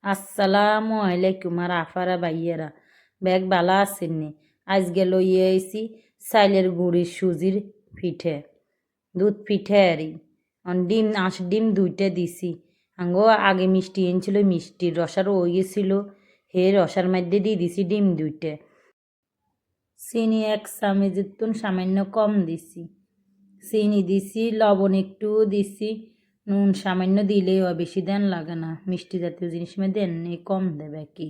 আসসালামু আলাইকুম আর আফারা ভাইয়েরা ব্যাগ বালা আসেননি আজকে লইয়ে আইছি চাইলের গুড়ির সুজির পিঠে দুধ পিঠে আরই ডিম ডিম দুইটা দিছি আঙ্গো আগে মিষ্টি এনেছিল মিষ্টির রসার ওই গেছিল হে রসার মধ্যে দিয়ে দিছি ডিম দুইটা চিনি এক চামচের তুন সামান্য কম দিছি চিনি দিছি লবণ একটু দিছি নুন সামান্য দিলেও বেশি দেন লাগে না মিষ্টি জাতীয় জিনিস মধ্যে এমনি কম দেবে কি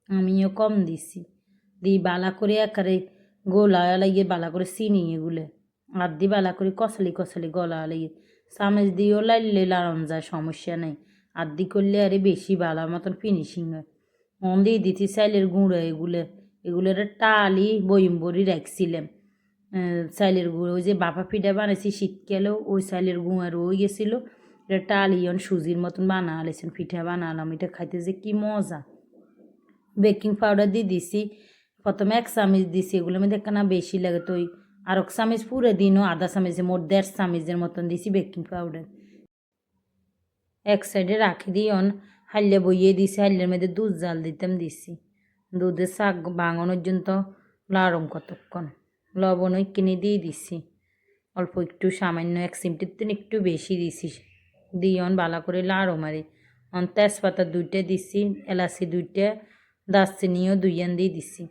আমিও কম দিছি দিই বালা করে একারে গোলা লাগিয়ে বালা করে চিনি এগুলো আর দি বালা করে কষালি কষালি গলা লাগিয়ে চামচ দিয়েও লাইলে লাড়ন যায় সমস্যা নেই আর দি করলে আরে বেশি বালার মতন ফিনিশিং হয় মন দিয়ে দিছি চাইলের গুঁড়ো এগুলোর টালি বইম বড়ি রাখছিলাম চাইলের গুঁড়ো ওই যে বাপা পিঠা বানাইছি শীতকালেও ওই চাইলের গুঁড়ো রয়ে গেছিলো এটা টালিয়ন সুজির মতন বানালেছেন পিঠা বানালাম এটা খাইতে যে কি মজা বেকিং পাউডার দিয়ে দিছি প্রথমে এক চামচ দিছি এগুলোর মধ্যে একখানা বেশি লাগে তো আর এক চামচ পুরো দিনও আধা চামচে মোট 1.5 চামচের মতন দিছি বেকিং পাউডার এক সাইডে রাখি দিয়ে হাল্লে বইয়ে দিছি হাল্লের মধ্যে দুধ জাল দিতাম দিছি দুধের শাক ভাঙানোর জন্য লাড়ম কতক্ষণ লবণ কিনে দিয়ে দিছি অল্প একটু সামান্য এক চিমটির থেকে একটু বেশি দিছি দিয়ে বালা করে লাড়ো মারি তেজপাতা দুইটা দিছি এলাচি দুইটা দারচিনিও দুইয়ান দিয়ে দিছি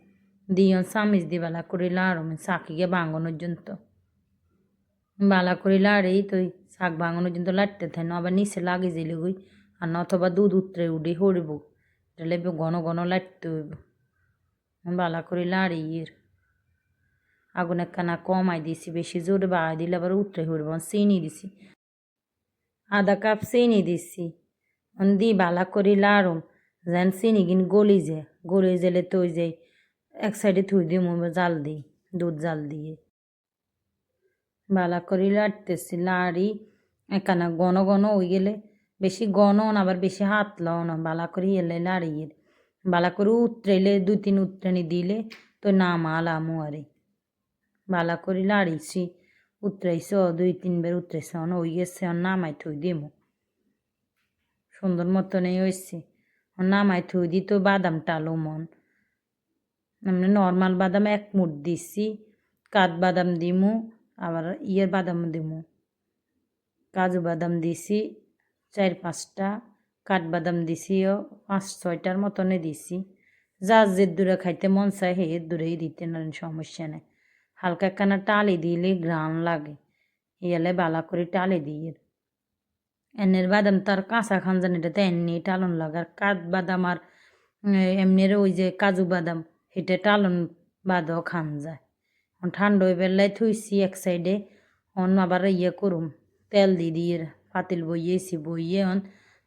দিয়ে চামিচ দিয়ে বালা করে লাড়ো শাকিকে ভাঙানোর জন্য বালা করে লাড়েই তো শাক ভাঙানোর জন্য লাড়তে থাকে না আবার নিচে লাগে যেলে গই আর না অথবা দুধ উতরে উঠে হরব তাহলে ঘন ঘন লাড়তে হইব বালা করে লাড়িয়ে আগুন একখানা কমাই দিছি বেশি জোরে বাড়াই দিলে আবার উতরে হরব চিনি দিছি আধা কাপ চিনি দিছি দি বালা করে লাড়ম যেন চিনি কিন গলি গেলে তো ওই যে এক সাইডে থুই দিই জাল দিই দুধ জাল দিয়ে বালা করে লাড়তেছি লাড়ি একখানা ঘন ঘন হয়ে গেলে বেশি ঘন না আবার বেশি হাত লাও না বালা করে এলে লাড়িয়ে বালা করে উতরেলে 2-3 উতরানি দিলে তো নামালামো আরে বালা করে লাড়িছি উতরাইছ 2-3 বার উতরাইছ হয়ে গেছে নামাই থই দিমু সুন্দর মতনই হয়েছে নামাই থই দি তো বাদাম টালো মন আমরা নর্মাল বাদাম 1 মুঠ দিছি কাঠবাদাম দিমু আবার বাদাম দিমু কাজু বাদাম দিছি 4-5টা কাঠবাদাম দিছিও 5-6টার মতনে দিছি যার যে দূরে খাইতে মন চায় হে দূরেই দিতে নারেন সমস্যা নেই হালকা একখানা টালি দিলে ঘ্রাণ লাগে এলে বালা করে টালি দিয়ে এনের বাদাম তার কাঁচা খান জানি এটা তো এমনি টালন লাগে আর কাঠবাদাম আর এমনির ওই যে কাজু বাদাম এটা টালন বাদও খান যায় ঠান্ডা হয়ে বেলায় থুইছি এক সাইডে আবার করুম তেল দিয়ে পাতিল বইয়েছি বইয়ে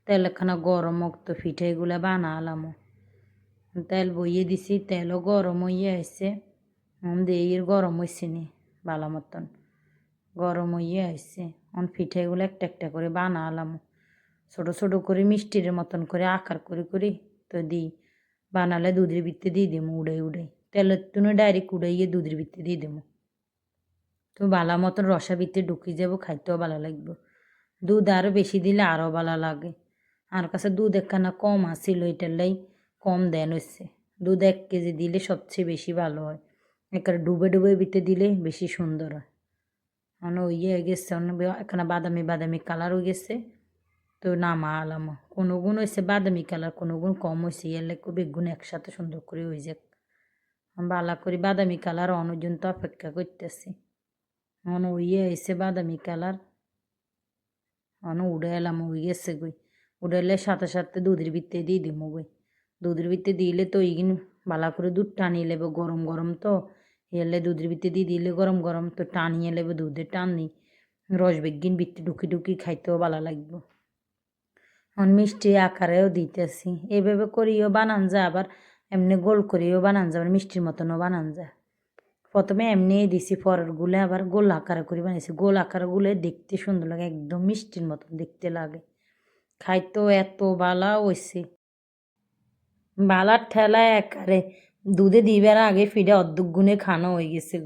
তেল একখানা গরম মক্ত পিঠে এগুলো বানালাম তেল বইয়ে দিছি তেলও গরম হইয়ে আসছে দিয়ে গরম হয়েছে নি ভালো মতন গরম হইয়ে আসছে পিঠেগুলো একটা একটা করে বানালাম ছোটো ছোটো করে মিষ্টির মতন করে আকার করে তো দিই বানালে দুধের ভিতরে দিয়ে দেবো উড়ে তেলের তুনে ডাইরেক্ট উড়াইয়ে দুধের ভিতরে দিয়ে দেবো তো ভালো মতন রসা ভিতরে ঢুকিয়ে যাবো খাইতেও ভালো লাগবে দুধ আরও বেশি দিলে আরও ভালো লাগে আর কাছে দুধ একখানা কম আসিল এটার লাই কম দেন হচ্ছে দুধ 1 কেজি দিলে সবচেয়ে বেশি ভালো হয় একেবারে ডুবে ভিতরে দিলে বেশি সুন্দর হয় হয়ে গেছে একখানা বাদামি কালার হয়ে গেছে তো নামালাম কোনো গুণ হয়েছে বাদামি কালার কোনো গুণ কম হয়েছে এলে বেগুন একসাথে সুন্দর করে হয়ে যাক বালা করে বাদামি কালার অনুজন্ত অপেক্ষা করতেছি হয়েছে বাদামি কালার উড়ে এলাম হয়ে গেছে গই উড়ে এলে সাথে সাথে দুধের ভিতরে দিয়ে দিব গই দুধের ভিতরে দিলে তো এইগিন বালা করে দুধ টানিয়ে নেবে গরম গরম তো এলে দুধের ভিতরে দিয়ে দিলে গরম গরম তো টানিয়ে নেবে দুধের টানি রস বেগিন ভিতরে ঢুকি খাইতেও ভালো লাগবে মিষ্টি আকারেও দিতেছি এইভাবে করিও বানান যায় আবার এমনি গোল করিও বানান যায় আবার মিষ্টির মতনও বানান যায় প্রথমে এমনিই দিছি পরের গুলে আবার গোল আকারে করে বানিয়েছি গোল আকারে গুলে দেখতে সুন্দর লাগে একদম মিষ্টির মতন দেখতে লাগে খাইতেও এত বালা হয়েছে বালার ঠেলায় একারে দুধে দিবার আগে ফিরে অর্ধেক গুণে খানো হয়ে গেছে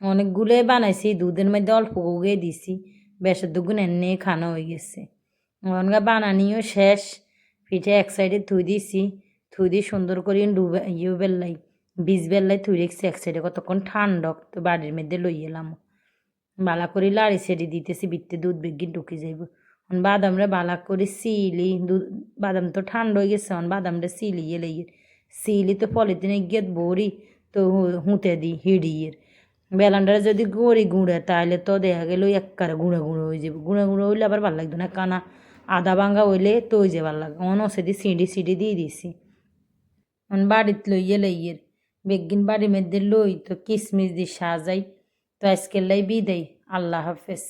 অনেকগুলো বানাইছি দুধের মধ্যে অল্প গুগে দিছি বেশ অর্ধেক গুণ এমনি খানো হয়ে গেছে অনগা বানানিও শেষ পিঠে এক সাইডে থুই দিছি, থুই দিয়ে সুন্দর করে ডুবে বেললাই বীজ বেললাই থুই রেখছি এক সাইডে কতক্ষণ ঠান্ডক তো বাড়ির মধ্যে লই এলাম বালা করে লাড়ি সেড়ি দিতেছি বিত্তে দুধ বেগি ঢুকে যাইব বাদামরে বালা করে সিলি দুধ বাদাম তো ঠান্ডা হয়ে গেছে বাদামরে সিলিয়ে লইয়ে সিলি তো পলিথিনে গিয়ে বড়ি তো হুঁতে দিই হিড়িয়ের বেলানডারে যদি গড়ি গুঁড়ে তাহলে তো দেখা গেল একবারে গুঁড়ো গুঁড়ো হয়ে যাবে গুঁড়ো গুঁড়ো হইলে আবার ভালো লাগতো না কানা আদা ভাঙ্গা হইলে তো ওই যে ভালো লাগে সেদি সিঁড়ি দিয়ে দিছি বাড়িতে লইয়ের বেগিন বাড়ির মধ্যে লই তো কিসমিস দিয়ে সাজাই তো আজকের লাই বিদায় আল্লাহ হাফেজ।